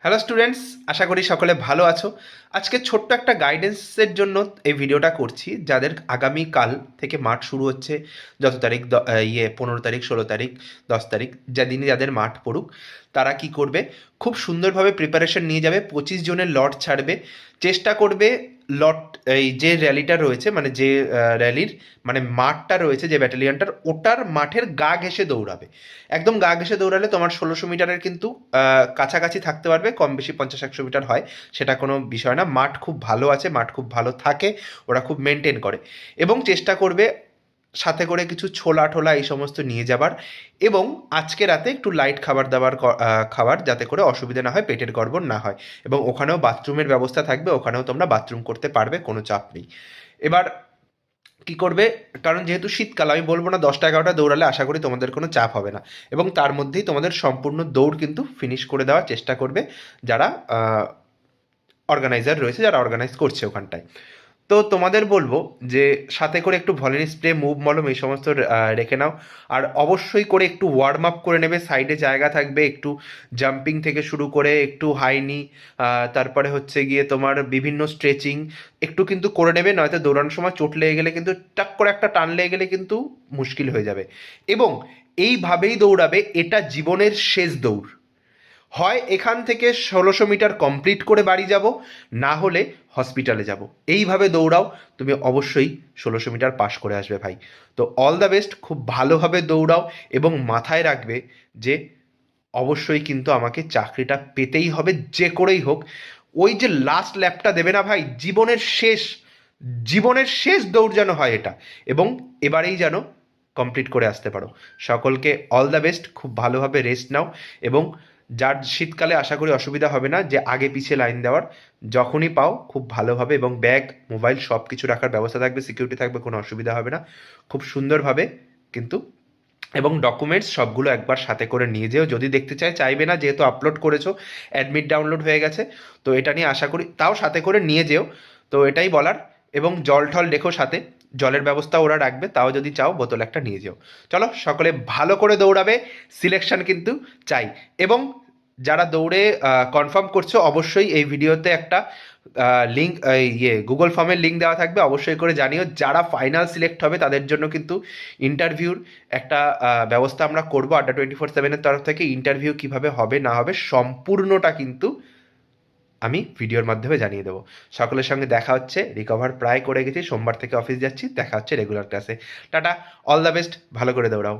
Hello students, আশা করি সকলে ভালো আছো। আজকে ছোট্ট একটা গাইডেন্সের জন্য এই ভিডিওটা করছি। যাদের আগামীকাল থেকে মাঠ শুরু হচ্ছে, যত তারিখ 15 তারিখ, 16 তারিখ, 10 তারিখ, যেদিনই যাদের মাঠ পড়ুক, তারা কি করবে, খুব সুন্দরভাবে প্রিপারেশন নিয়ে যাবে। 25 জনের লট ছাড়বে, চেষ্টা করবে লট এই যে র্যালিটা রয়েছে, মানে যে র্যালির মানে মাঠটা রয়েছে, যে ব্যাটালিয়নটার, ওটার মাঠের গা ঘেঁষে দৌড়াবে। একদম গা ঘেঁষে দৌড়ালে তোমার 1600 মিটারের কিন্তু কাছাকাছি থাকতে পারবে। কম বেশি 50-100 মিটার হয়, সেটা কোনো বিষয় না। মাঠ খুব ভালো আছে, মাঠ খুব ভালো থাকে, ওরা খুব মেনটেন করে। এবং চেষ্টা করবে সাথে করে কিছু ছোলা টোলা এই সমস্ত নিয়ে যাবার। এবং আজকে রাতে একটু লাইট খাবার দাবার খাবার, যাতে করে অসুবিধা না হয়, পেটের গড়বড় না হয়। এবং ওখানেও বাথরুমের ব্যবস্থা থাকবে, ওখানেও তোমরা বাথরুম করতে পারবে, কোনো চাপ নেই। এবার কি করবে, কারণ যেহেতু শীতকাল, আমি বলবো না 10টা 11টা দৌড়ালে, আশা করি তোমাদের কোনো চাপ হবে না। এবং তার মধ্যেই তোমাদের সম্পূর্ণ দৌড় কিন্তু ফিনিশ করে দেওয়ার চেষ্টা করবে যারা অর্গানাইজার রয়েছে, যারা অর্গানাইজ করছে ওখানটায়। তো তোমাদের বলবো যে সাথে করে একটু ভলিনি স্প্রে, মুভ মলম এই সমস্ত রেখে নাও। আর অবশ্যই করে একটু ওয়ার্ম আপ করে নেবে, সাইডে জায়গা থাকবে, একটু জাম্পিং থেকে শুরু করে একটু হাইনি, তারপরে হচ্ছে গিয়ে তোমার বিভিন্ন স্ট্রেচিং একটু কিন্তু করে নেবে। নয়তো দৌড়ানোর সময় চোট লেগে গেলে কিন্তু, টাক করে একটা টান লেগে গেলে কিন্তু মুশকিল হয়ে যাবে। এবং এইভাবেই দৌড়াবে, এটা জীবনের শেষ দৌড়। হয় এখান থেকে 1600 মিটার কমপ্লিট করে বাড়ি যাব, না হলে হসপিটালে যাব। এইভাবে দৌড়াও, তুমি অবশ্যই 1600 মিটার পাস করে আসবে ভাই। তো অল দ্য বেস্ট, খুব ভালোভাবে দৌড়াও। এবং মাথায় রাখবে যে অবশ্যই কিন্তু আমাকে চাকরিটা পেতেই হবে, যে করেই হোক। ওই যে লাস্ট ল্যাপটা দেবে না ভাই, জীবনের শেষ দৌড় যেন হয় এটা। এবং এবারেই যেন কমপ্লিট করে আসতে পারো। সকলকে অল দ্য বেস্ট, খুব ভালোভাবে রেস্ট নাও। এবং যার শীতকালে আশা করি অসুবিধা হবে না, যে আগে পিছিয়ে লাইন দেওয়ার, যখনই পাও খুব ভালোভাবে, এবং ব্যাগ মোবাইল সব কিছু রাখার ব্যবস্থা থাকবে, সিকিউরিটি থাকবে, কোনো অসুবিধা হবে না। খুব সুন্দরভাবে কিন্তু, এবং ডকুমেন্টস সবগুলো একবার সাথে করে নিয়ে যেও। যদি দেখতে চাইবে না, যেহেতু আপলোড করেছো, অ্যাডমিট ডাউনলোড হয়ে গেছে, তো এটা নিয়ে আশা করি তাও সাথে করে নিয়ে যেও। তো এটাই বলার। এবং জল ঠল রেখো সাথে, জলের ব্যবস্থা ওরা রাখবে, তাও যদি চাও বোতল একটা নিয়ে যেও। চলো, সকলে ভালো করে দৌড়াবে, সিলেকশন কিন্তু চাই। এবং যারা দৌড়ে কনফার্ম করছো, অবশ্যই এই ভিডিওতে একটা লিঙ্ক, গুগল ফর্মের লিঙ্ক দেওয়া থাকবে, অবশ্যই করে জানিও। যারা ফাইনাল সিলেক্ট হবে তাদের জন্য কিন্তু ইন্টারভিউর একটা ব্যবস্থা আমরা করবো আড্ডা 24/7-এর তরফ থেকে। ইন্টারভিউ কিভাবে হবে না হবে সম্পূর্ণটা কিন্তু আমি ভিডিওর মাধ্যমে জানিয়ে দেবো। সকলের সঙ্গে দেখা হচ্ছে, রিকভার প্রায় করে গেছি, সোমবার থেকে অফিস যাচ্ছি, দেখা হচ্ছে রেগুলার ক্লাসে। টাটা, অল দ্য বেস্ট, ভালো করে দৌড়াও।